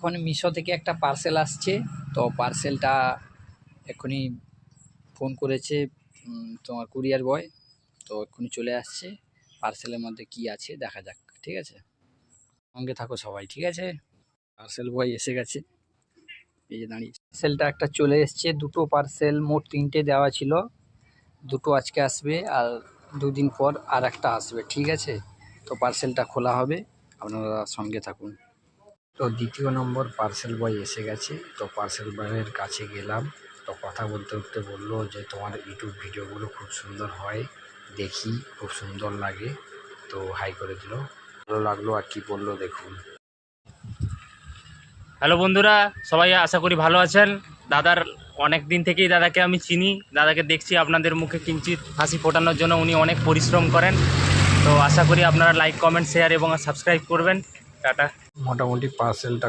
এখন মিশো থেকে একটা পার্সেল আসছে, তো পার্সেলটা এখনই ফোন করেছে তোমার কুরিয়ার বয়, তো এক্ষুনি চলে আসছে। পার্সেলের মধ্যে কি আছে দেখা যাক, ঠিক আছে? সঙ্গে থাকো সবাই, ঠিক আছে? পার্সেল বয় এসে গেছে, এই যে দাঁড়িয়ে। পার্সেলটা একটা চলে এসছে, দুটো পার্সেল, মোট 3টে দেওয়া ছিল। দুটো আজকে আসবে আর 2 দিন পর আর একটা আসবে, ঠিক আছে? তো পার্সেলটা খোলা হবে, আপনারা সঙ্গে থাকুন। তো দ্বিতীয় নম্বর পার্সেল বয় এসে গেছে, তো পার্সেল বয়ের কাছে গেলাম, তো কথা বলতে বলতে বললো যে তোমার ইউটিউব ভিডিওগুলো খুব সুন্দর হয়, দেখি খুব সুন্দর লাগে, তো হাই করে দিল। ভালো লাগলো আর কি বললো দেখুন। হ্যালো বন্ধুরা, সবাই আশা করি ভালো আছেন। দাদার অনেক দিন থেকেই দাদাকে আমি চিনি, দাদাকে দেখছি আপনাদের মুখে কিঞ্চিত হাসি ফোটানোর জন্য উনি অনেক পরিশ্রম করেন। তো আশা করি আপনারা লাইক, কমেন্ট, শেয়ার এবং সাবস্ক্রাইব করবেন। টাটা। মোটামুটি পার্সেলটা